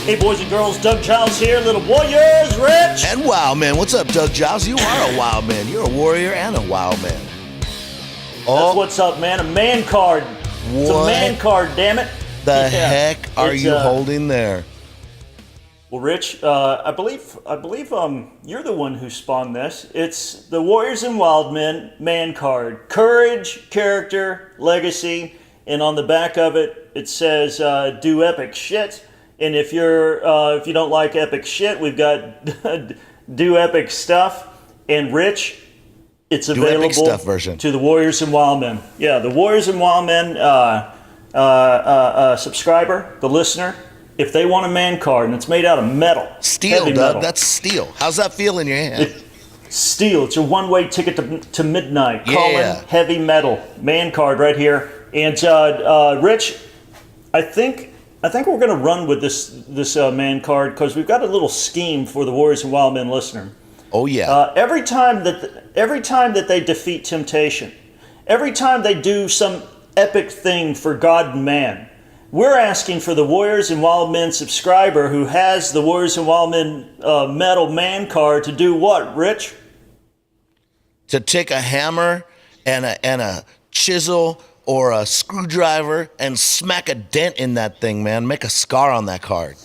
Hey, boys and girls, Doug Giles here, little warriors, Rich. And Wildmen. What's up, Doug Giles? You are a Wildman. You're a warrior and a Wildman. That's what's up, man. A man card. What? It's a man card, damn it. The heck are you holding there? Well, Rich, I believe you're the one who spawned this. It's the Warriors and Wildmen man card. Courage, character, legacy, and on the back of it, it says do epic shit. And if you don't like epic shit, we've got do epic stuff. And Rich, it's available stuff version to the Warriors and Wildmen. Yeah, the Warriors and Wildmen subscriber, the listener. If they want a man card, and it's made out of metal. Steel, Doug. Metal. That's steel. How's that feel in your hand? Steel. It's a one-way ticket to midnight. Yeah. Colin, heavy metal. Man card right here. And Rich, I think we're going to run with this man card because we've got a little scheme for the Warriors and Wildmen listener. Oh, yeah. Every time that they defeat temptation, every time they do some epic thing for God and man, we're asking for the Warriors and Wildmen subscriber who has the Warriors and Wildmen metal man card to do what, Rich? To take a hammer and a chisel or a screwdriver and smack a dent in that thing, man. Make a scar on that card.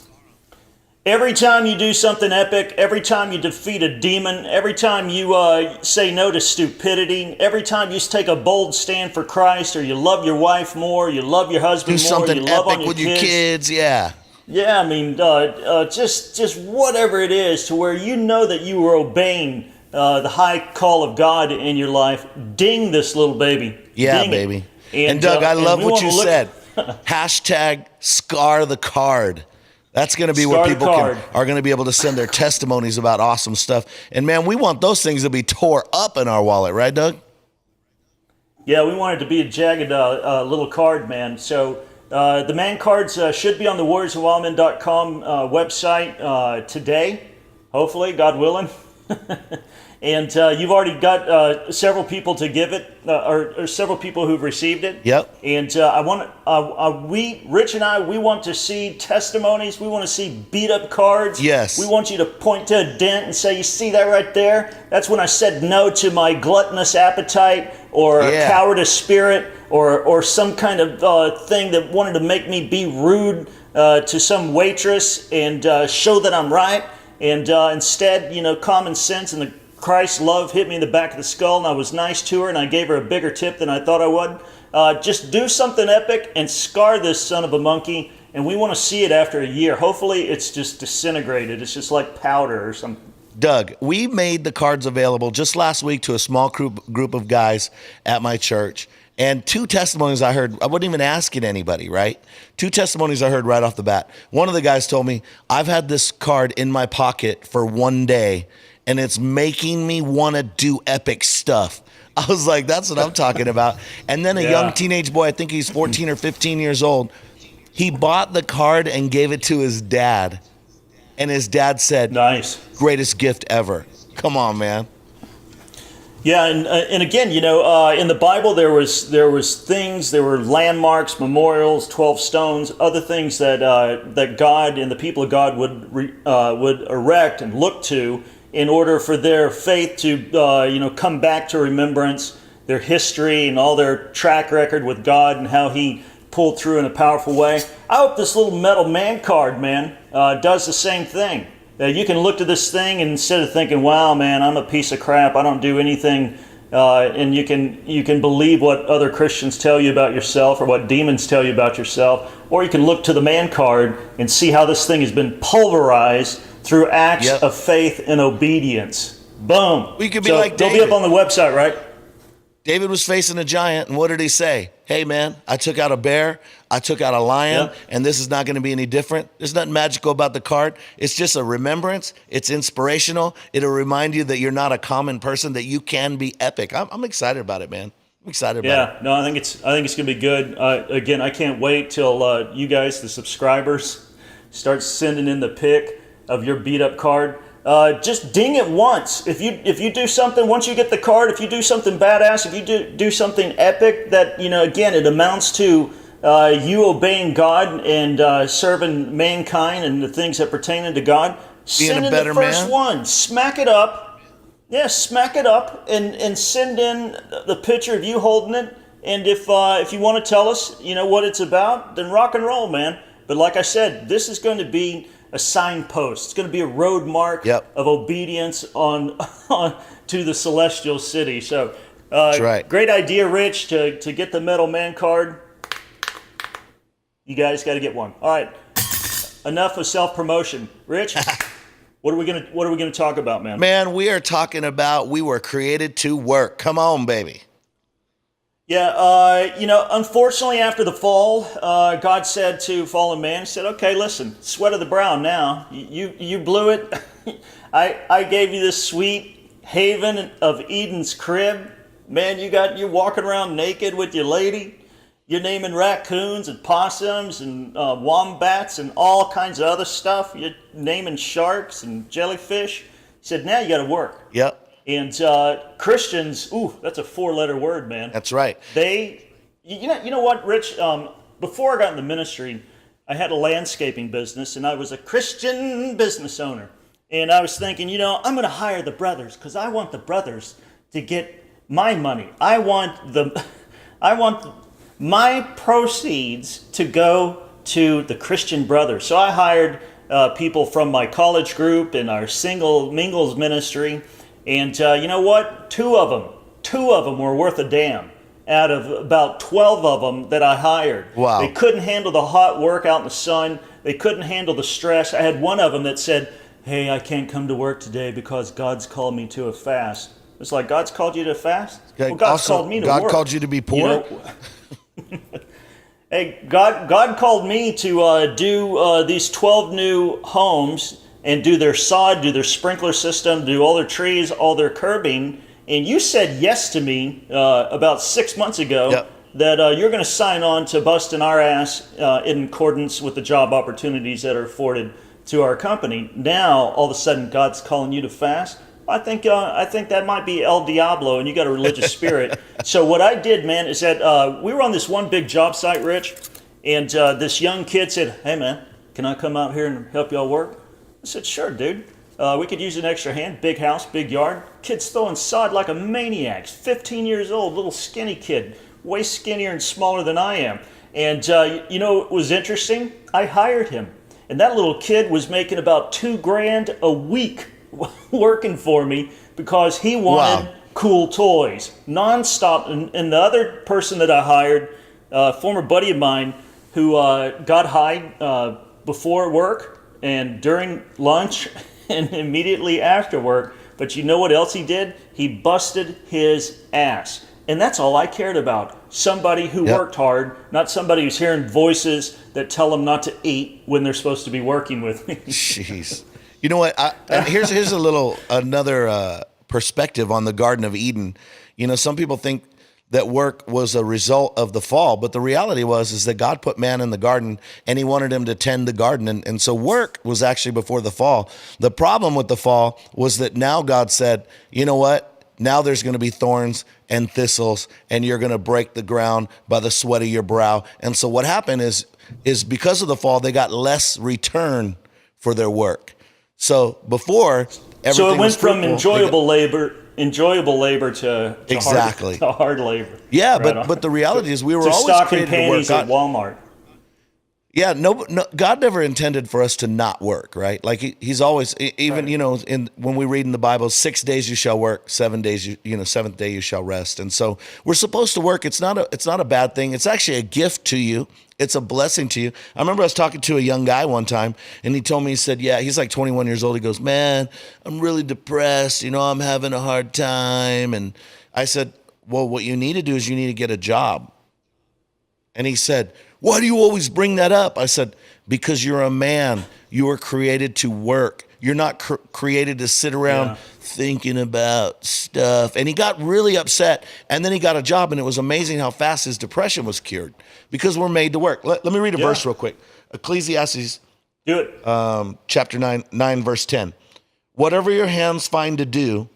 Every time you do something epic, every time you defeat a demon, every time you say no to stupidity, every time you take a bold stand for Christ, or you love your wife more, you love your husband do more, something you love epic on your with kids. your kids, yeah. Yeah, I mean, just whatever it is to where you know that you were obeying the high call of God in your life. Ding this little baby. Yeah, Ding baby. It. And Doug, I love what you said. # scar the card. That's going to be where people are going to be able to send their testimonies about awesome stuff. And man, we want those things to be tore up in our wallet, right, Doug? Yeah, we want it to be a jagged little card, man. So the man cards should be on the warriorsandwildmen.com website today, hopefully, God willing. And you've already got several people to give it, or several people who've received it. Yep. And Rich and I, we want to see testimonies. We want to see beat up cards. Yes. We want you to point to a dent and say, you see that right there? That's when I said no to my gluttonous appetite or a cowardice spirit or some kind of thing that wanted to make me be rude to some waitress and show that I'm right. And instead, common sense and the Christ's love hit me in the back of the skull, and I was nice to her, and I gave her a bigger tip than I thought I would. Just do something epic and scar this son of a monkey, and we want to see it after a year. Hopefully it's just disintegrated. It's just like powder or something. Doug, we made the cards available just last week to a small group of guys at my church. And 2 testimonies I heard, I wasn't even asking anybody, right? 2 testimonies I heard right off the bat. One of the guys told me, I've had this card in my pocket for 1 day, and it's making me want to do epic stuff. I was like, that's what I'm talking about. And then a young teenage boy, I think he's 14 or 15 years old, he bought the card and gave it to his dad. And his dad said, nice. Greatest gift ever. Come on, man. Yeah, and again, in the Bible there was things, there were landmarks, memorials, 12 stones, other things that God and the people of God would erect and look to in order for their faith to come back to remembrance, their history and all their track record with God and how He pulled through in a powerful way. I hope this little metal man card, man, does the same thing. You can look to this thing and instead of thinking, wow, man, I'm a piece of crap, I don't do anything, and you can believe what other Christians tell you about yourself or what demons tell you about yourself, or you can look to the man card and see how this thing has been pulverized through acts of faith and obedience. Boom. We could be like David. They'll be up on the website, right? David was facing a giant, and what did he say? Hey, man, I took out a bear, I took out a lion, and this is not going to be any different. There's nothing magical about the card. It's just a remembrance. It's inspirational. It'll remind you that you're not a common person, that you can be epic. I'm excited about it, man. I'm excited about it. Yeah, no, I think it's going to be good. Again, I can't wait till you guys, the subscribers, start sending in the pic of your beat-up card. Just ding it once. If you do something, once you get the card, if you do something badass, if you do something epic that, again, it amounts to you obeying God and serving mankind and the things that pertain unto God. Send in the first one. Smack it up. Yeah, smack it up and send in the picture of you holding it. And if you want to tell us, what it's about, then rock and roll, man. But like I said, this is going to be a signpost. It's going to be a road mark of obedience on to the celestial city. So, that's right. Great idea, Rich, to get the Metal Man card. You guys got to get one. All right, enough of self-promotion. Rich, what are we gonna talk about, man? Man, we are talking about we were created to work. Come on, baby. Yeah, unfortunately, after the fall, God said to fallen man, He said, "Okay, listen, sweat of the brow. Now you blew it. I gave you this sweet haven of Eden's crib. Man, you're walking around naked with your lady. You're naming raccoons and possums and wombats and all kinds of other stuff. You're naming sharks and jellyfish." He said, "Now you got to work." Yep. And Christians, that's a 4-letter word, man. That's right. You know what, Rich? Before I got in the ministry, I had a landscaping business, and I was a Christian business owner. And I was thinking, I'm going to hire the brothers because I want the brothers to get my money. I want my proceeds to go to the Christian brothers. So I hired people from my college group and our single mingles ministry. And you know what? Two of them were worth a damn out of about 12 of them that I hired. Wow. They couldn't handle the hot work out in the sun. They couldn't handle the stress. I had one of them that said, "Hey, I can't come to work today because God's called me to a fast." It's like, God's called you to fast? Well, God's called me to work. God called you to be poor? Hey, God called me to do these 12 new homes and do their sod, do their sprinkler system, do all their trees, all their curbing. And you said yes to me about 6 months ago that you're going to sign on to busting our ass in accordance with the job opportunities that are afforded to our company. Now, all of a sudden, God's calling you to fast. I think that might be El Diablo, and you got a religious spirit. So what I did, man, is that we were on this one big job site, Rich, and this young kid said, "Hey, man, can I come out here and help y'all work?" I said, "Sure, dude. We could use an extra hand. Big house, big yard. Kid's throwing sod like a maniac. 15 years old, little skinny kid, way skinnier and smaller than I am." And what was interesting? I hired him, and that little kid was making about $2,000 a week working for me because he wanted cool toys nonstop. And the other person that I hired, a former buddy of mine, who got high before work and during lunch and immediately after work. But you know what else he did? He busted his ass. And that's all I cared about. Somebody who worked hard, not somebody who's hearing voices that tell them not to eat when they're supposed to be working with me. Jeez. You know what? Here's another perspective on the Garden of Eden. Some people think that work was a result of the fall, but the reality is that God put man in the garden and He wanted him to tend the garden, and so work was actually before the fall. The problem with the fall was that now God said, "You know what? Now there's going to be thorns and thistles, and you're going to break the ground by the sweat of your brow." And so what happened is because of the fall, they got less return for their work. So before, everything it went was from fruitful. enjoyable labor to exactly hard labor. Yeah, but the reality is we were always stocking created to work. panties at Walmart. Yeah, no, God never intended for us to not work, right? Like He's always, even when we read in the Bible, 6 days you shall work, 7 days seventh day you shall rest, and so we're supposed to work. It's not a bad thing. It's actually a gift to you. It's a blessing to you. I remember I was talking to a young guy one time, and he told me, he said, he's like 21 years old. He goes, "Man, I'm really depressed. I'm having a hard time." And I said, "Well, what you need to do is you need to get a job." And he said, "Why do you always bring that up?" I said, "Because you're a man. You were created to work. You're not created to sit around thinking about stuff." And he got really upset, and then he got a job, and it was amazing how fast his depression was cured because we're made to work. Let me read a verse real quick. Ecclesiastes, do it. Chapter 9, verse 10. "Whatever your hands find to do,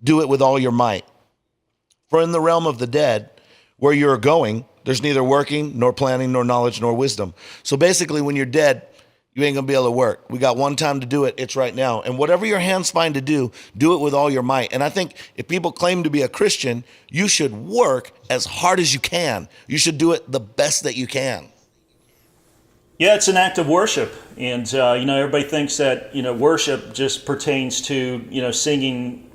do it with all your might. For in the realm of the dead, where you're going, there's neither working, nor planning, nor knowledge, nor wisdom. So basically, when you're dead, you ain't gonna be able to work. We got one time to do it. It's right now. And whatever your hands find to do it with all your might. And I think if people claim to be a Christian, you should work as hard as you can. You should do it the best that you can. Yeah, it's an act of worship. And, everybody thinks that, worship just pertains to, singing,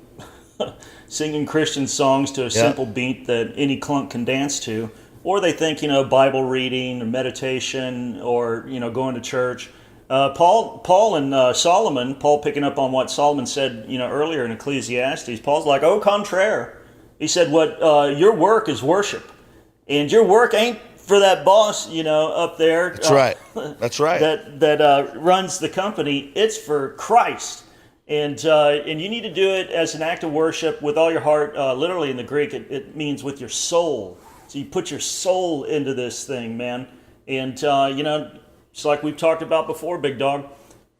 singing Christian songs to a simple beat that any clunk can dance to. Or they think, Bible reading or meditation or, going to church. Paul and Solomon, Paul picking up on what Solomon said, earlier in Ecclesiastes, Paul's like, au contraire. He said, what your work is worship. And your work ain't for that boss, up there. That's right. That's right. That runs the company. It's for Christ. And you need to do it as an act of worship with all your heart. Literally in the Greek, it means with your soul. So you put your soul into this thing, man. And, it's like we've talked about before, Big Dog.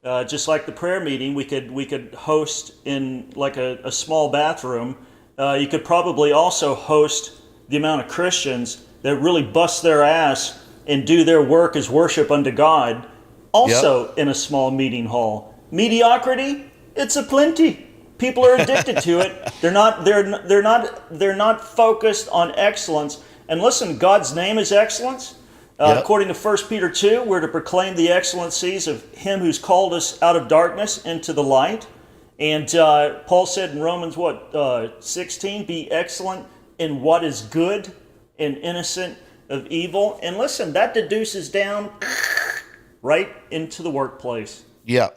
Just like the prayer meeting, we could host in like a small bathroom. You could probably also host the amount of Christians that really bust their ass and do their work as worship unto God, also in a small meeting hall. Mediocrity, it's a plenty. People are addicted to it. They're not focused on excellence. And listen, God's name is excellence. According to 1 Peter 2, we're to proclaim the excellencies of Him who's called us out of darkness into the light. And Paul said in Romans 16, be excellent in what is good and innocent of evil. And listen, that deduces down right into the workplace. Yeah.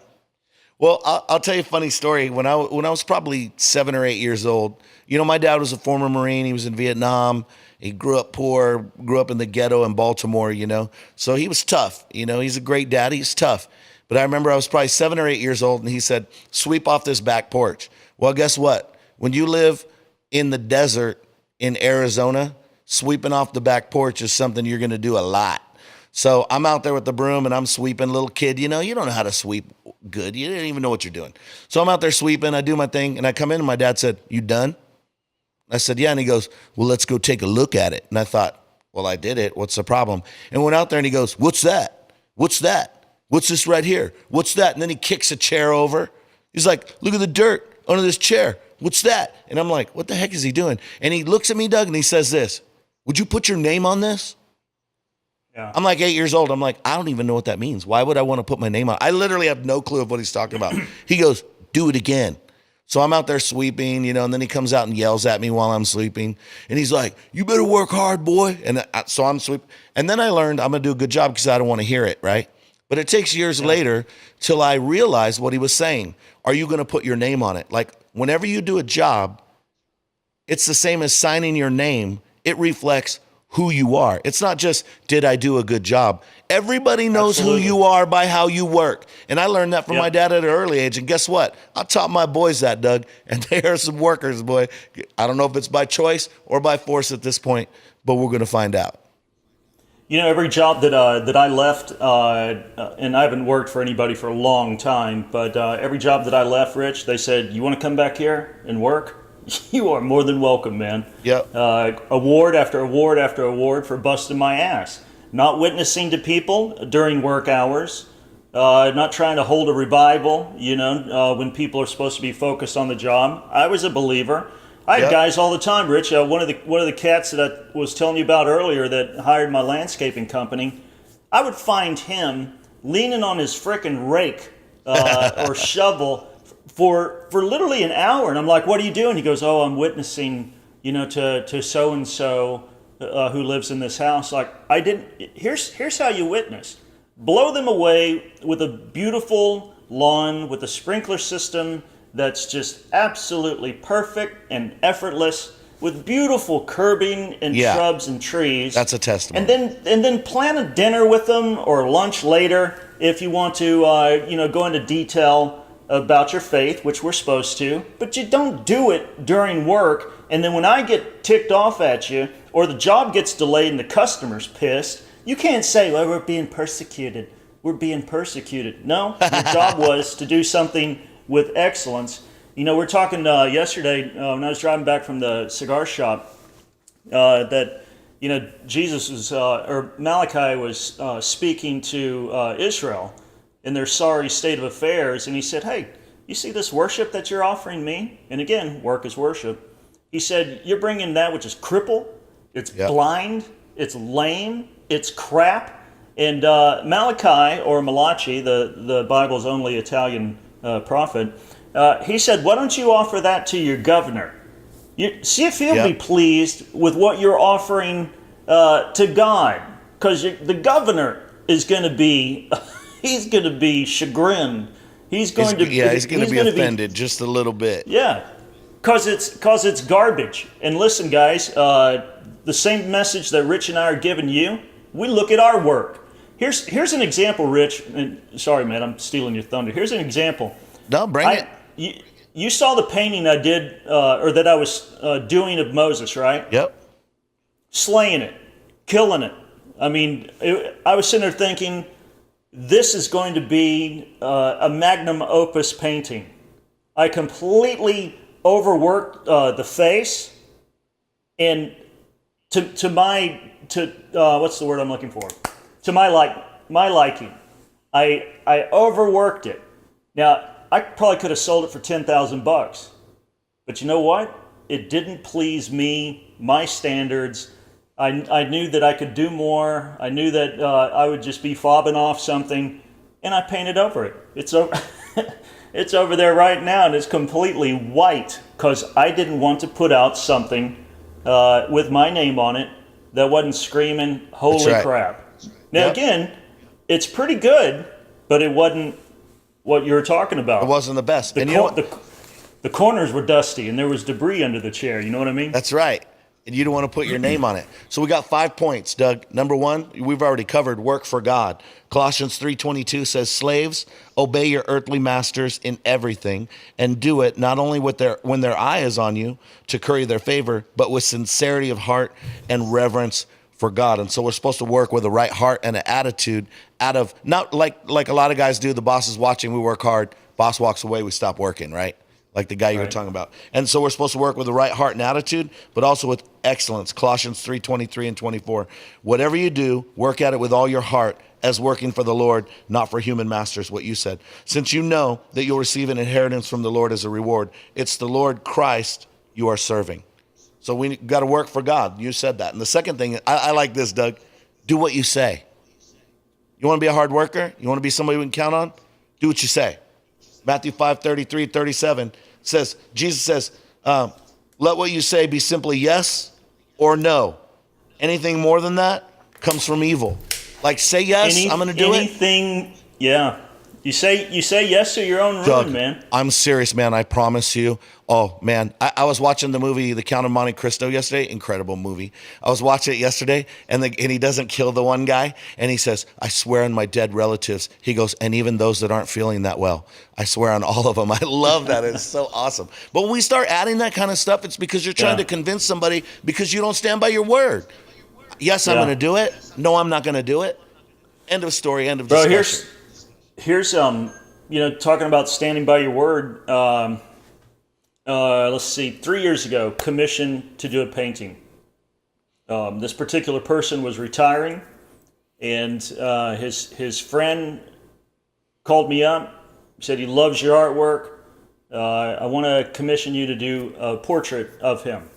Well, I'll tell you a funny story. When I was probably 7 or 8 years old, my dad was a former Marine. He was in Vietnam. He grew up poor, grew up in the ghetto in Baltimore, So he was tough. He's a great dad. He's tough. But I remember I was probably 7 or 8 years old, and he said, sweep off this back porch. Well, guess what? When you live in the desert in Arizona, sweeping off the back porch is something you're going to do a lot. So I'm out there with the broom, and I'm sweeping. Little kid, you don't know how to sweep good. You didn't even know what you're doing. So I'm out there sweeping. I do my thing, and I come in, and my dad said, you done? I said, yeah. And he goes, well, let's go take a look at it. And I thought, well, I did it. What's the problem? And went out there and he goes, what's that? What's that? What's this right here? What's that? And then he kicks a chair over. He's like, look at the dirt under this chair. What's that? And I'm like, what the heck is he doing? And he looks at me, Doug, and he says this, would you put your name on this? Yeah. I'm like 8 years old. I'm like, I don't even know what that means. Why would I want to put my name on? I literally have no clue of what he's talking about. He goes, do it again. So I'm out there sweeping, and then he comes out and yells at me while I'm sleeping. And he's like, you better work hard, boy. And so I'm sweeping. And then I learned I'm going to do a good job because I don't want to hear it, right? But it takes years later till I realized what he was saying. Are you going to put your name on it? Like whenever you do a job, it's the same as signing your name. It reflects who you are. It's not just, did I do a good job? Everybody knows who you are by how you work. And I learned that from my dad at an early age. And guess what? I taught my boys that, Doug. And they are some workers, boy. I don't know if it's by choice or by force at this point, but we're going to find out. Every job that I left, and I haven't worked for anybody for a long time, but every job that I left, Rich, they said, you want to come back here and work? You are more than welcome, man. Yep. Award after award after award for busting my ass. Not witnessing to people during work hours. Not trying to hold a revival, when people are supposed to be focused on the job. I was a believer. I had guys all the time, Rich. One of the cats that I was telling you about earlier that hired my landscaping company, I would find him leaning on his frickin' rake or shovel for literally an hour, and I'm like, "What are you doing?" He goes, "Oh, I'm witnessing, to so and so who lives in this house." Like, I didn't. Here's how you witness: blow them away with a beautiful lawn with a sprinkler system that's just absolutely perfect and effortless, with beautiful curbing and shrubs and trees. That's a testimony. And then plan a dinner with them or lunch later if you want to, go into detail about your faith, which we're supposed to, but you don't do it during work. And then when I get ticked off at you, or the job gets delayed and the customer's pissed, you can't say, well, we're being persecuted. We're being persecuted. No, your job was to do something with excellence. We're talking yesterday when I was driving back from the cigar shop that, Jesus was, or Malachi was speaking to Israel in their sorry state of affairs, and he said, hey, you see this worship that you're offering me? And again, work is worship. He said, you're bringing that which is crippled, it's blind, it's lame, it's crap. And Malachi, or Malachi, the Bible's only Italian prophet, he said, why don't you offer that to your governor? See if he'll be pleased with what you're offering to God. Because the governor is going to be, he's going to be chagrined. He's going to be offended just a little bit. Yeah, because it's garbage. And listen, guys, the same message that Rich and I are giving you, we look at our work. Here's an example, Rich. And sorry, man, I'm stealing your thunder. Here's an example. No, bring it. You saw the painting I did, or that I was doing of Moses, right? Yep. Slaying it, killing it. I mean, I was sitting there thinking, this is going to be a magnum opus painting. I completely overworked the face, and to what's the word I'm looking for? To my liking, I overworked it. Now, I probably could have sold it for $10,000, but you know what? It didn't please me, my standards. I knew that I could do more. I knew that I would just be fobbing off something, and I painted over it. It's over, it's over there right now, and it's completely white because I didn't want to put out something with my name on it that wasn't screaming, holy crap. Now, again, it's pretty good, but it wasn't what you were talking about. It wasn't the best. The corners were dusty, and there was debris under the chair. You know what I mean? That's right. And you don't want to put your name on it. So we got 5 points, Doug. Number 1, we've already covered work for God. Colossians 3:22 says, slaves, obey your earthly masters in everything, and do it not only when their eye is on you to curry their favor, but with sincerity of heart and reverence for God. And so we're supposed to work with a right heart and an attitude out of, not like a lot of guys do, the boss is watching, we work hard, boss walks away, we stop working, right? Like the guy you were talking about. And so we're supposed to work with the right heart and attitude, but also with excellence. Colossians 3:23 and 24. Whatever you do, work at it with all your heart as working for the Lord, not for human masters, what you said. Since you know that you'll receive an inheritance from the Lord as a reward, it's the Lord Christ you are serving. So we got to work for God. You said that. And the second thing, I like this, Doug. Do what you say. You want to be a hard worker? You want to be somebody we can count on? Do what you say. Matthew 5:33, 37 says, Jesus says, let what you say be simply yes or no. Anything more than that comes from evil. Like, say yes, I'm going to do anything, yeah. You say yes to your own ruin, Doug, man. I'm serious, man. I promise you. Oh, man. I was watching the movie The Count of Monte Cristo yesterday. Incredible movie. I was watching it yesterday, and he doesn't kill the one guy. And he says, I swear on my dead relatives. He goes, and even those that aren't feeling that well. I swear on all of them. I love that. It's so awesome. But when we start adding that kind of stuff, it's because you're trying to convince somebody because you don't stand by your word. Yes, I'm going to do it. No, I'm not going to do it. End of story. End of discussion. Here's talking about standing by your word. Let's see, 3 years ago, commissioned to do a painting. This particular person was retiring, and his friend called me up, said he loves your artwork. I want to commission you to do a portrait of him.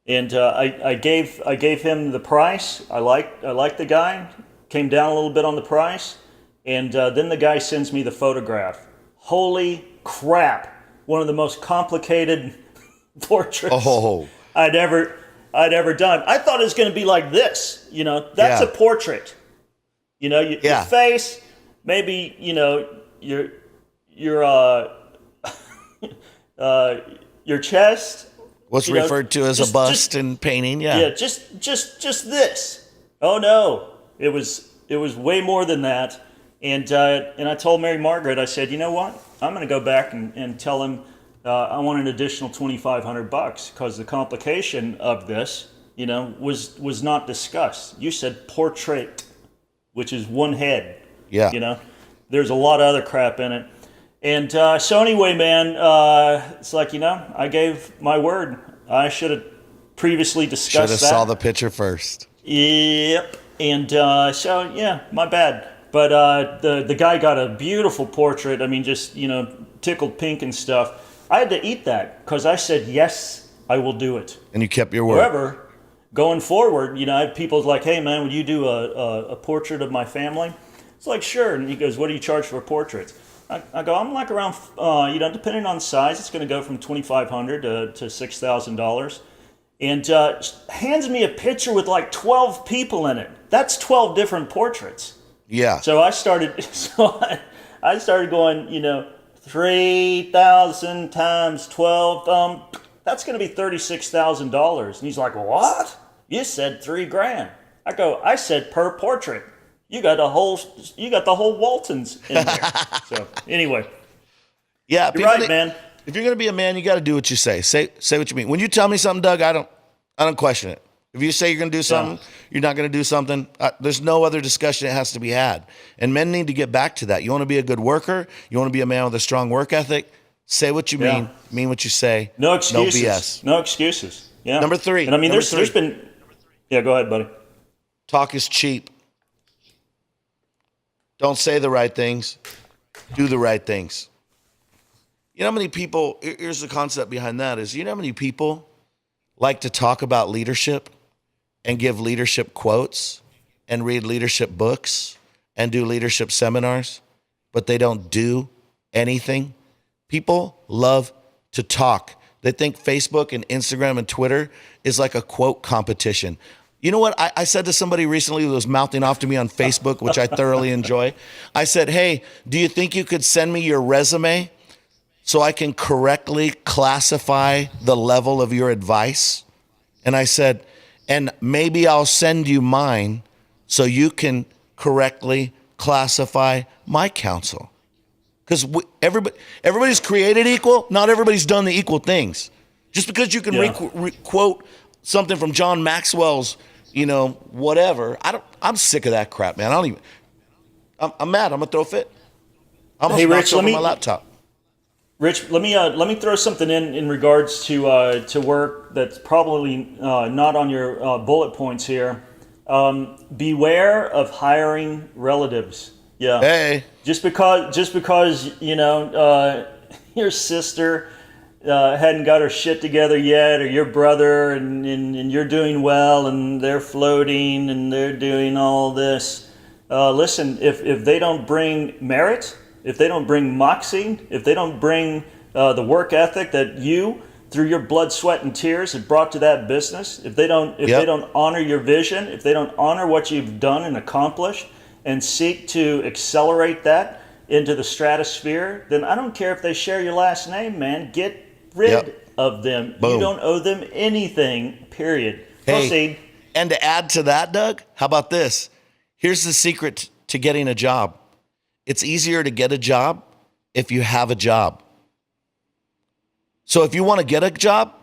And I gave him the price. I liked the guy. Came down a little bit on the price. And then the guy sends me the photograph. Holy crap. One of the most complicated portraits I'd ever done. I thought it was going to be like this. That's a portrait. Your face, maybe, your chest. What's referred to as a bust in painting, Yeah, just this. Oh no, it was way more than that. And I told Mary Margaret, I said, you know what? I'm going to go back and tell him I want an additional $2,500 because the complication of this, was not discussed. You said portrait, which is one head. Yeah. There's a lot of other crap in it. And so anyway, man, it's like, I gave my word. I should have previously Should discussed have that. saw the picture first. Yep. And so, yeah, my bad. But the guy got a beautiful portrait. I mean, just, tickled pink and stuff. I had to eat that because I said, yes, I will do it. And you kept your word. However, going forward, I have people like, hey, man, would you do a portrait of my family? It's like, sure. And he goes, what do you charge for portraits? I go, I'm like around, depending on size, it's going to go from $2,500 to $6,000. And hands me a picture with like 12 people in it. That's 12 different portraits. Yeah. So I started going, 3,000 times 12. That's going to be $36,000. And he's like, what? You said $3,000. I said per portrait. You got the whole Waltons in there. So anyway. Yeah, you're right, man. If you're gonna be a man, you got to do what you say. Say what you mean. When you tell me something, Doug, I don't question it. If you say you're gonna do something, you're not gonna do something. There's no other discussion that has to be had. And men need to get back to that. You want to be a good worker. You want to be a man with a strong work ethic. Say what you mean what you say. No excuses. No BS. No excuses. Yeah. Number 3. And I mean, there's been. Yeah, go ahead, buddy. Talk is cheap. Don't say the right things. Do the right things. You know how many people, here's the concept behind that is, you know how many people like to talk about leadership and give leadership quotes and read leadership books and do leadership seminars, but they don't do anything? People love to talk. They think Facebook and Instagram and Twitter is like a quote competition. You know what? I said to somebody recently who was mouthing off to me on Facebook, which I thoroughly enjoy. I said, hey, do you think you could send me your resume so I can correctly classify the level of your advice? And I said, and maybe I'll send you mine so you can correctly classify my counsel. Because everybody's created equal. Not everybody's done the equal things. Just because you can quote something from John Maxwell's, whatever. I'm sick of that crap, man. I'm mad. I'm gonna throw a fit. I'm gonna knock over my laptop. Rich, let me throw something in regards to work that's probably not on your bullet points here. Beware of hiring relatives. Yeah. Hey. Just because your sister hadn't got her shit together yet, or your brother, and you're doing well, and they're floating, and they're doing all this. Listen, if they don't bring merit, if they don't bring moxie, if they don't bring the work ethic that you, through your blood, sweat, and tears, have brought to that business, if they don't honor your vision, if they don't honor what you've done and accomplished, and seek to accelerate that into the stratosphere, then I don't care if they share your last name, man. Get rid of them. Boom. You don't owe them anything, period. Hey, proceed. And to add to that, Doug, how about this? Here's the secret to getting a job. It's easier to get a job if you have a job. So if you want to get a job,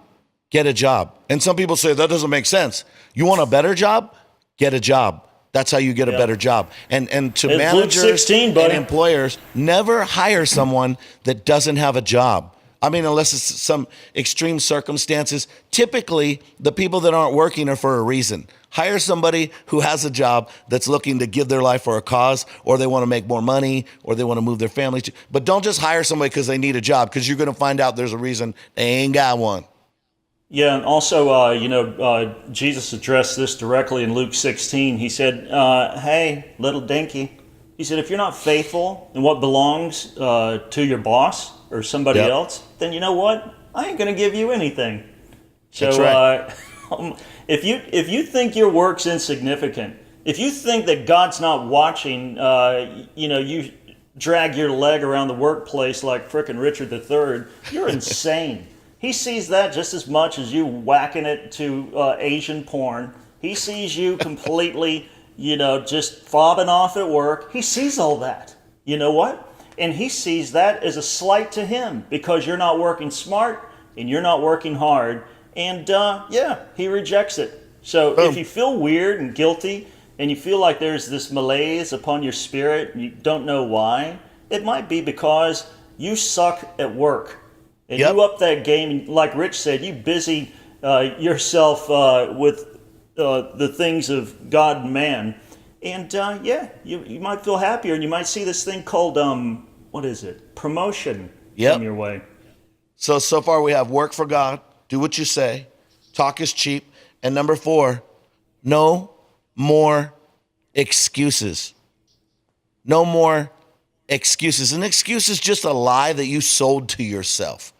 get a job. And some people say that doesn't make sense. You want a better job? Get a job. That's how you get a better job. And to it's managers Luke 16, and employers, never hire someone that doesn't have a job. I mean, unless it's some extreme circumstances. Typically, the people that aren't working are for a reason. Hire somebody who has a job that's looking to give their life for a cause, or they want to make more money, or they want to move their family. But don't just hire somebody because they need a job, because you're going to find out there's a reason they ain't got one. Yeah, and also, Jesus addressed this directly in Luke 16. He said, hey, little dinky. He said, if you're not faithful in what belongs to your boss or somebody else, then you know what? I ain't going to give you anything. So That's right. if you think your work's insignificant, if you think that God's not watching, you drag your leg around the workplace like frickin' Richard III, you're insane. He sees that just as much as you whacking it to Asian porn. He sees you completely, just fobbing off at work. He sees all that. You know what? And he sees that as a slight to him because you're not working smart and you're not working hard. And he rejects it. So if you feel weird and guilty and you feel like there's this malaise upon your spirit and you don't know why, it might be because you suck at work. And you up that game, and like Rich said, you busy yourself with the things of God and man. And you might feel happier, and you might see this thing called, what is it? Promotion come your way. So far we have work for God, do what you say, talk is cheap, and number 4, no more excuses. No more excuses. An excuse is just a lie that you sold to yourself.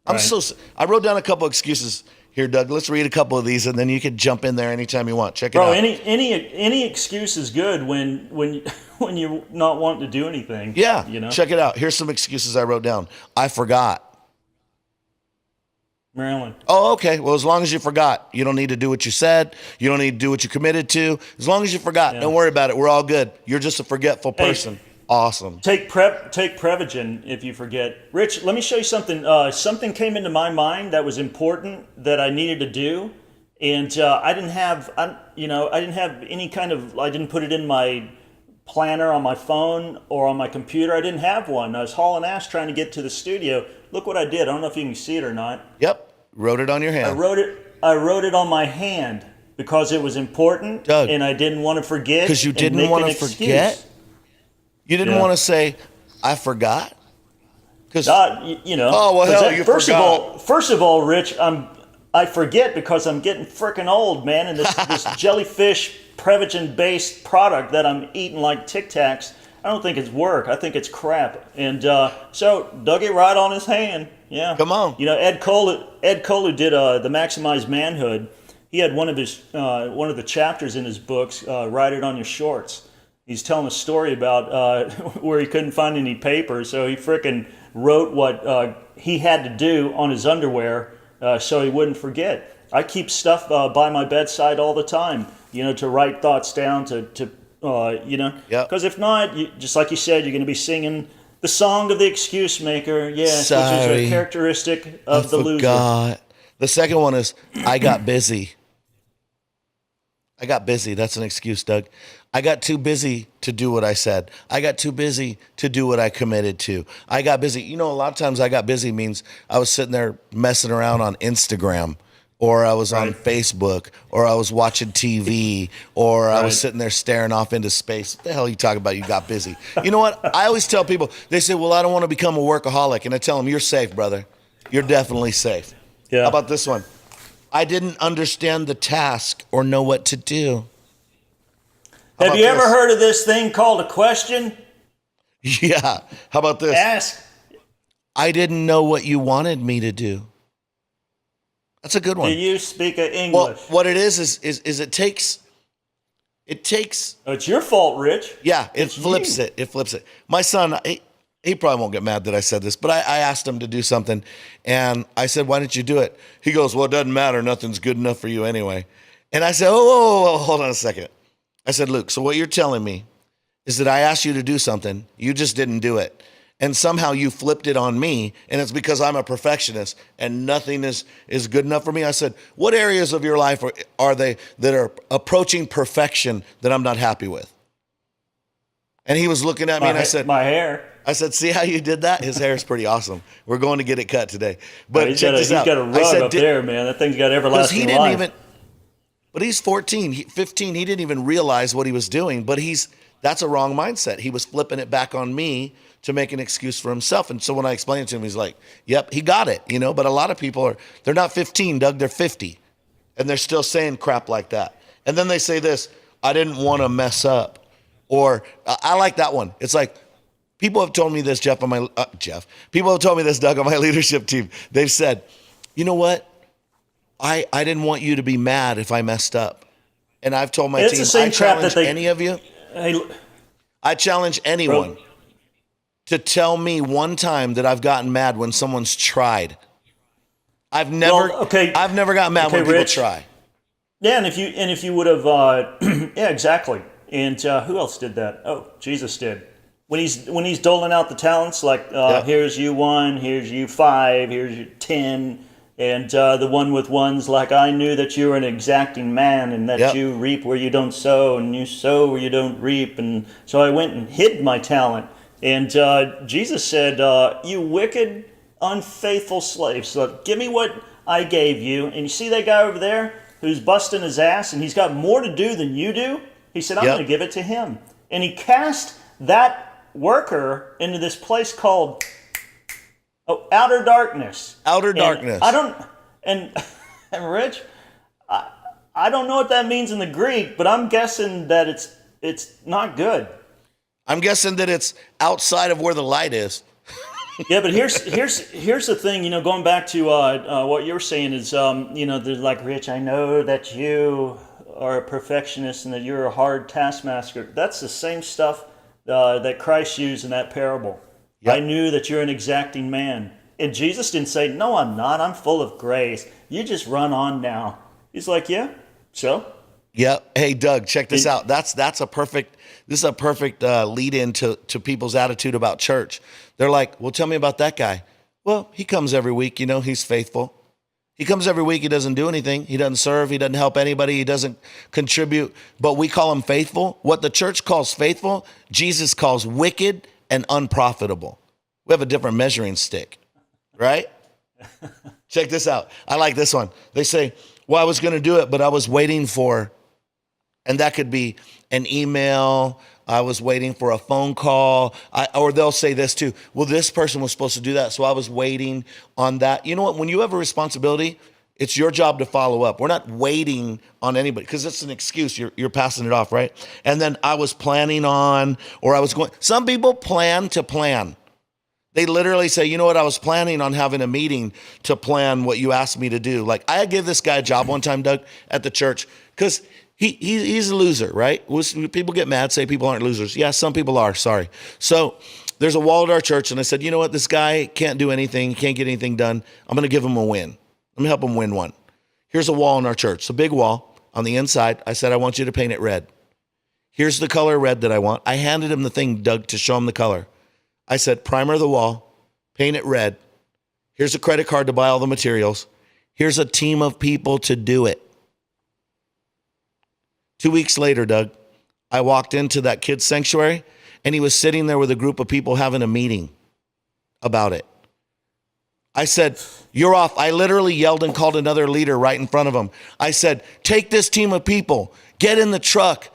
Right. I wrote down a couple excuses here, Doug. Let's read a couple of these, and then you can jump in there anytime you want. Check it out. Any excuse is good when you're not wanting to do anything. Yeah, you know. check it out. Here's some excuses I wrote down. I forgot. Maryland. Oh, okay. Well, as long as you forgot, you don't need to do what you said. You don't need to do what you committed to. As long as you forgot, don't worry about it. We're all good. You're just a forgetful person. Hey, awesome. Take Prevagen if you forget. Rich, let me show you something. Something came into my mind that was important that I needed to do, and I didn't have any kind of. I didn't put it in my planner on my phone or on my computer. I didn't have one. I was hauling ass trying to get to the studio. Look what I did. I don't know if you can see it or not. Yep. Wrote it on your hand. I wrote it on my hand because it was important, Doug, and I didn't want to forget. Because you didn't want to forget? You didn't want to say, I forgot? Because oh well, hell, you forgot. First of all, Rich, I forget because I'm getting frickin' old, man, and this jellyfish Prevagen-based product that I'm eating like Tic Tacs, I don't think it's work. I think it's crap. And so dug it right on his hand. Yeah. Come on. Ed Cole who did the Maximized Manhood. He had one of the chapters in his books, Write It on Your Shorts. He's telling a story about where he couldn't find any paper, so he frickin' wrote what he had to do on his underwear so he wouldn't forget. I keep stuff by my bedside all the time, to write thoughts down, because if not, just like you said, you're going to be singing the song of the excuse maker, yes, which is a characteristic of the loser. The second one is, I got busy. I got busy. That's an excuse, Doug. I got too busy to do what I said. I got too busy to do what I committed to. I got busy. A lot of times I got busy means I was sitting there messing around on Instagram, or I was on Facebook, or I was watching TV, or I was sitting there staring off into space. What the hell are you talking about? You got busy. You know what? I always tell people, they say, well, I don't want to become a workaholic. And I tell them, you're safe, brother. You're definitely safe. Yeah. How about this one? I didn't understand the task or know what to do. Have you ever heard of this thing called a question? Yeah. How about this? Ask. I didn't know what you wanted me to do. That's a good one. Do you speak English? Well, what it is it takes. Oh, it's your fault, Rich. Yeah, it flips it. My son, he probably won't get mad that I said this, but I asked him to do something, and I said, why didn't you do it? He goes, well, it doesn't matter. Nothing's good enough for you anyway. And I said, whoa, hold on a second. I said, Luke, so what you're telling me is that I asked you to do something, you just didn't do it. And somehow you flipped it on me, and it's because I'm a perfectionist and nothing is good enough for me. I said, what areas of your life are they that are approaching perfection that I'm not happy with? And he was looking at me, and I said, my hair. I said, see how you did that? His hair is pretty awesome. We're going to get it cut today. But check this out. He's got a rug up there, man. That thing's got everlasting life. But he's 15, 15. He didn't even realize what he was doing. But that's a wrong mindset. He was flipping it back on me to make an excuse for himself. And so when I explained it to him, he's like, yep, he got it. But a lot of people they're not 15, Doug, they're 50. And they're still saying crap like that. And then they say this, I didn't want to mess up. Or I like that one. It's like, people have told me this, people have told me this, Doug, on my leadership team. They've said, you know what? I didn't want you to be mad if I messed up. And I've told my team, I challenge any of you. I challenge anyone to tell me one time that I've gotten mad when someone's tried. I've never gotten mad when people try. Yeah, and if you would have, yeah, exactly. And who else did that? Oh, Jesus did. When he's doling out the talents, like here's you 1, here's you 5, here's you 10, and the one with ones like, I knew that you were an exacting man, and that you reap where you don't sow, and you sow where you don't reap, and so I went and hid my talent. And Jesus said, you wicked, unfaithful slaves, so give me what I gave you. And you see that guy over there who's busting his ass and he's got more to do than you do? He said, I'm going to give it to him. And he cast that worker into this place called outer darkness. Outer darkness. And Rich, I don't know what that means in the Greek, but I'm guessing that it's not good. I'm guessing that it's outside of where the light is. Yeah, but here's the thing. Going back to what you were saying is, they're like, Rich, I know that you are a perfectionist and that you're a hard taskmaster. That's the same stuff that Christ used in that parable. Yep. I knew that you're an exacting man. And Jesus didn't say, no, I'm not. I'm full of grace. You just run on now. He's like, yeah, so? Yeah. Hey, Doug, check this out. This is a perfect lead in to people's attitude about church. They're like, well, tell me about that guy. Well, he comes every week. He's faithful. He comes every week. He doesn't do anything. He doesn't serve. He doesn't help anybody. He doesn't contribute. But we call him faithful. What the church calls faithful, Jesus calls wicked and unprofitable. We have a different measuring stick, right? Check this out. I like this one. They say, well, I was going to do it, but I was waiting for, and that could be an email. I was waiting for a phone call. Or they'll say this too. Well, this person was supposed to do that, so I was waiting on that. You know what? When you have a responsibility, it's your job to follow up. We're not waiting on anybody because it's an excuse. You're passing it off, right? And then I was planning on, or I was going. Some people plan to plan. They literally say, you know what? I was planning on having a meeting to plan what you asked me to do. Like I gave this guy a job one time, Doug, at the church because he's a loser, right? People get mad, say people aren't losers. Yeah, some people are, sorry. So there's a wall at our church, and I said, you know what? This guy can't do anything, can't get anything done. I'm going to give him a win. Let me help him win one. Here's a wall in our church. It's a big wall on the inside. I said, I want you to paint it red. Here's the color red that I want. I handed him the thing, Doug, to show him the color. I said, primer the wall, paint it red. Here's a credit card to buy all the materials. Here's a team of people to do it. 2 weeks later, Doug, I walked into that kid's sanctuary, and he was sitting there with a group of people having a meeting about it. I said, you're off. I literally yelled and called another leader right in front of him. I said, take this team of people, get in the truck.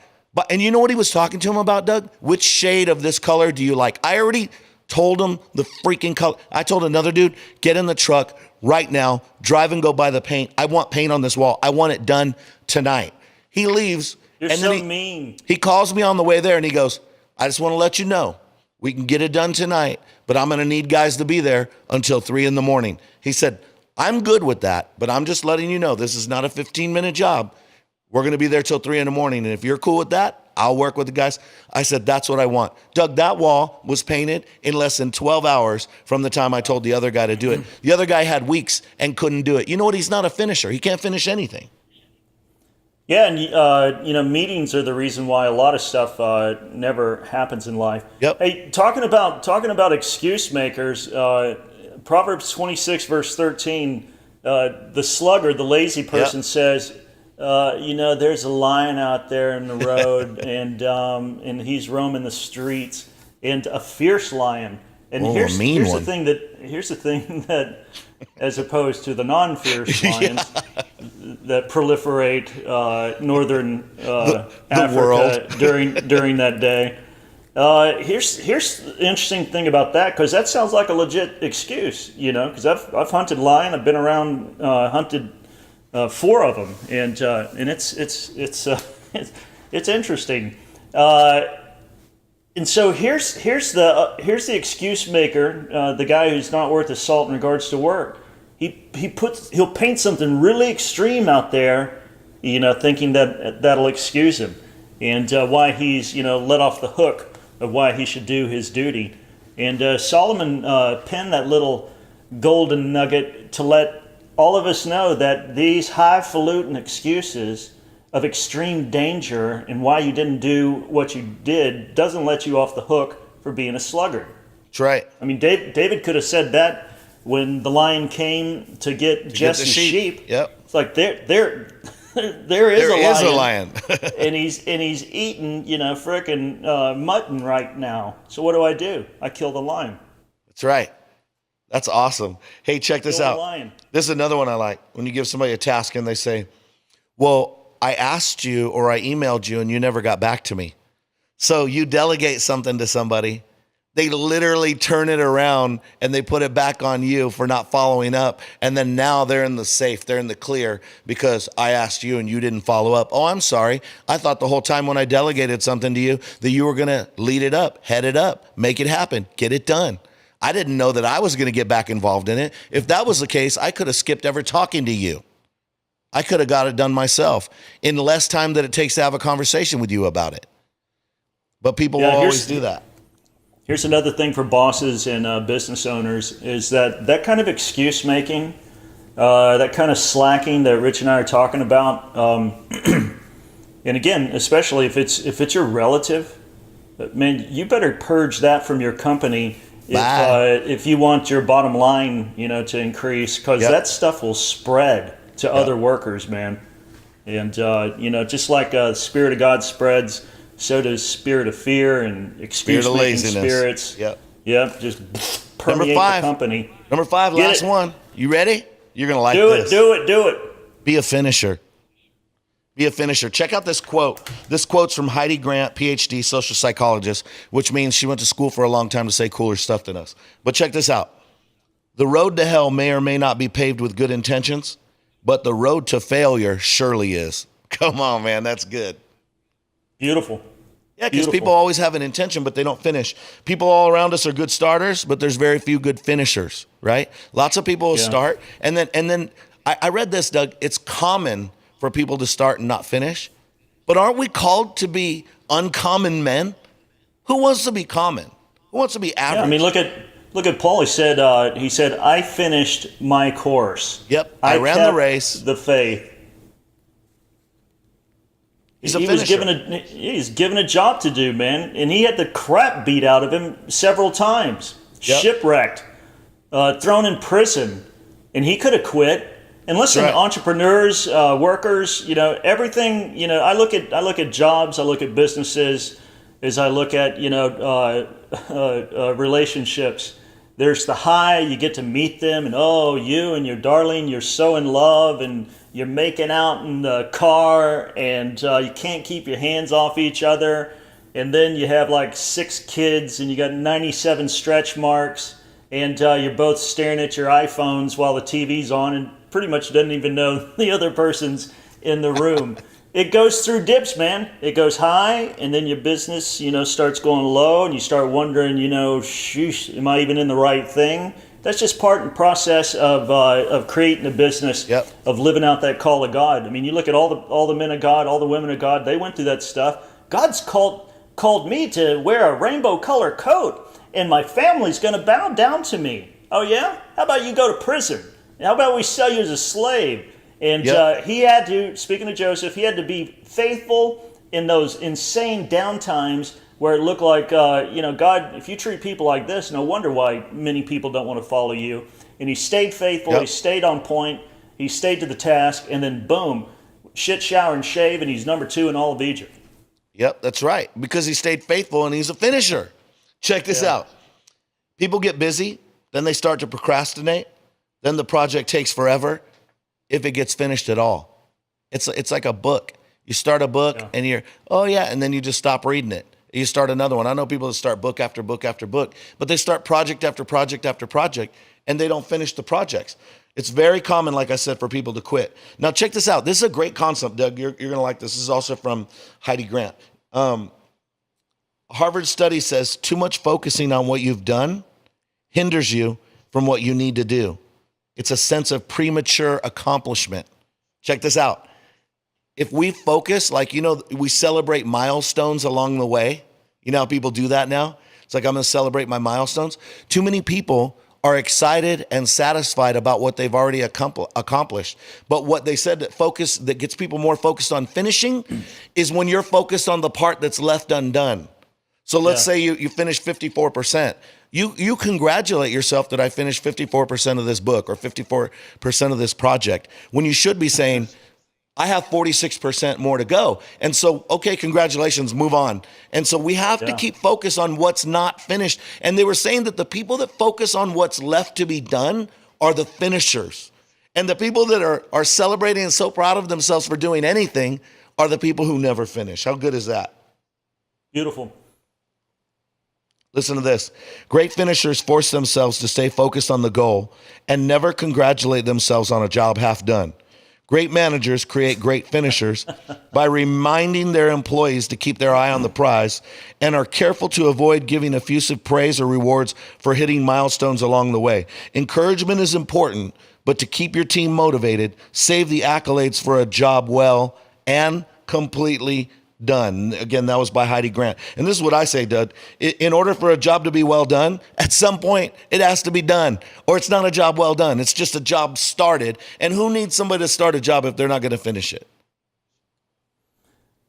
And you know what he was talking to him about, Doug? Which shade of this color do you like? I already told him the freaking color. I told another dude, get in the truck right now, drive and go buy the paint. I want paint on this wall. I want it done tonight. He leaves. You're and so then mean. He calls me on the way there and he goes, I just want to let you know, we can get it done tonight, but I'm going to need guys to be there until 3 a.m. He said, I'm good with that, but I'm just letting you know, this is not a 15-minute job. We're going to be there till 3 a.m. And if you're cool with that, I'll work with the guys. I said, that's what I want. Doug, that wall was painted in less than 12 hours from the time I told the other guy to do it. The other guy had weeks and couldn't do it. You know what? He's not a finisher. He can't finish anything. Yeah, and meetings are the reason why a lot of stuff never happens in life. Yep. Hey, talking about excuse makers, Proverbs 26 verse 13, the sluggard, the lazy person says, there's a lion out there in the road, and he's roaming the streets, and a fierce lion. And here's the thing that, as opposed to the non-fierce lions that proliferate northern Africa world. during that day. Here's the interesting thing about that, because that sounds like a legit excuse, because I've hunted lion, I've been around hunted 4 of them, and it's interesting. And so here's the excuse maker, the guy who's not worth his salt in regards to work. He'll paint something really extreme out there, thinking that that'll excuse him, and why he's let off the hook of why he should do his duty. And Solomon penned that little golden nugget to let all of us know that these highfalutin excuses of extreme danger and why you didn't do what you did doesn't let you off the hook for being a sluggard. That's right. I mean, David could have said that when the lion came to get Jesse's sheep. Yep. It's like there is a lion, and he's eating frickin' mutton right now. So what do? I kill the lion. That's right. That's awesome. Hey, check this Still out. lying. This is another one I like. When you give somebody a task and they say, well, I asked you or I emailed you and you never got back to me. So you delegate something to somebody, they literally turn it around and they put it back on you for not following up. And then now they're in the safe, they're in the clear because I asked you and you didn't follow up. Oh, I'm sorry. I thought the whole time when I delegated something to you that you were going to lead it up, head it up, make it happen, get it done. I didn't know that I was going to get back involved in it. If that was the case, I could have skipped ever talking to you. I could have got it done myself in less time that it takes to have a conversation with you about it. But people will always do that. Here's another thing for bosses and business owners is that kind of excuse making, that kind of slacking that Rich and I are talking about. And again, especially if it's your relative, man, you better purge that from your company if you want your bottom line, to increase, because that stuff will spread to other workers, man. And just like the Spirit of God spreads, so does spirit of fear and excuse-making spirits. Yep, just permeate the company. Number 5, last one. You ready? You're going to like this. Do it. Be a finisher. Be a finisher. Check out this quote. This quote's from Heidi Grant, PhD, social psychologist, which means she went to school for a long time to say cooler stuff than us. But check this out. The road to hell may or may not be paved with good intentions, but the road to failure surely is. Come on, man. That's good. Beautiful. Yeah, because people always have an intention, but they don't finish. People all around us are good starters, but there's very few good finishers, right? Lots of people will start. And then I read this, Doug. It's common for people to start and not finish. But aren't we called to be uncommon men? Who wants to be common? Who wants to be average? Yeah, I mean, look at Paul. He said, I finished my course. Yep, I ran the race. The faith. He's given a job to do, man, and he had the crap beat out of him several times. Shipwrecked, thrown in prison, and he could have quit. And listen, entrepreneurs, workers, everything. I look at jobs, I look at businesses, as I look at relationships. There's the high, you get to meet them, and you and your darling, you're so in love, and you're making out in the car, and you can't keep your hands off each other. And then you have like 6 kids, and you got 97 stretch marks, and you're both staring at your iPhones while the TV's on, and pretty much doesn't even know the other person's in the room. It goes through dips, man. It goes high, and then your business, starts going low, and you start wondering, sheesh, am I even in the right thing? That's just part and process of creating a business, of living out that call of God. I mean, you look at all the men of God, all the women of God, they went through that stuff. God's called me to wear a rainbow color coat, and my family's going to bow down to me. Oh yeah? How about you go to prison? How about we sell you as a slave? And he had to, speaking of Joseph, he had to be faithful in those insane downtimes where it looked like, God, if you treat people like this, no wonder why many people don't want to follow you. And he stayed faithful, he stayed on point, he stayed to the task, and then boom, shit, shower, and shave, and he's number 2 in all of Egypt. Yep, that's right, because he stayed faithful and he's a finisher. Check this out. People get busy, then they start to procrastinate, then the project takes forever if it gets finished at all. It's like a book. You start a book and you're, and then you just stop reading it. You start another one. I know people that start book after book after book, but they start project after project after project, and they don't finish the projects. It's very common, like I said, for people to quit. Now, check this out. This is a great concept, Doug. You're going to like this. This is also from Heidi Grant. Harvard study says too much focusing on what you've done hinders you from what you need to do. It's a sense of premature accomplishment. Check this out. If we focus, we celebrate milestones along the way. You know how people do that now? It's like, I'm going to celebrate my milestones. Too many people are excited and satisfied about what they've already accomplished. But what they said that gets people more focused on finishing is when you're focused on the part that's left undone. So let's say you finish 54%. You congratulate yourself that I finished 54% of this book or 54% of this project, when you should be saying, I have 46% more to go. And so, okay, congratulations, move on. And so we have to keep focus on what's not finished. And they were saying that the people that focus on what's left to be done are the finishers. And the people that are celebrating and so proud of themselves for doing anything are the people who never finish. How good is that? Beautiful. Listen to this. Great finishers force themselves to stay focused on the goal and never congratulate themselves on a job half done. Great managers create great finishers by reminding their employees to keep their eye on the prize and are careful to avoid giving effusive praise or rewards for hitting milestones along the way. Encouragement is important, but to keep your team motivated, save the accolades for a job well and completely done. Again, that was by Heidi Grant. And this is what I say, Doug. In order for a job to be well done, at some point it has to be done, or it's not a job well done. It's just a job started. And who needs somebody to start a job if they're not going to finish it?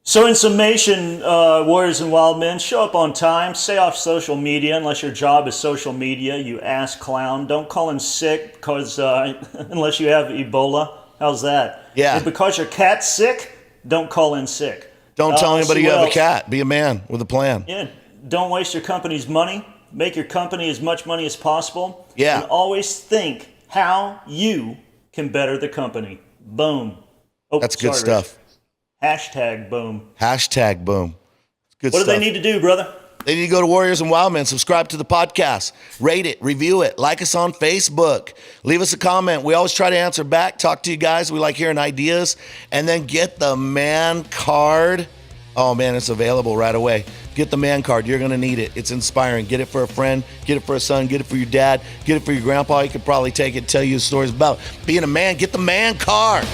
So in summation, Warriors and Wild Men, show up on time, stay off social media unless your job is social media, you ass clown. Don't call in sick because unless you have Ebola. How's that? Yeah. And because your cat's sick, don't call in sick. Don't tell anybody you have a cat. Be a man with a plan. Yeah. Don't waste your company's money. Make your company as much money as possible. Yeah. And always think how you can better the company. Boom. Oh, that's good stuff. Hashtag boom. Hashtag boom. Good what stuff. do they need to do, brother? They need to go to Warriors and Wild Men, subscribe to the podcast, rate it, review it, like us on Facebook, leave us a comment. We always try to answer back, talk to you guys. We like hearing ideas. And then get the man card. Oh, man, it's available right away. Get the man card. You're going to need it. It's inspiring. Get it for a friend. Get it for a son. Get it for your dad. Get it for your grandpa. He could probably take it and tell you stories about being a man. Get the man card.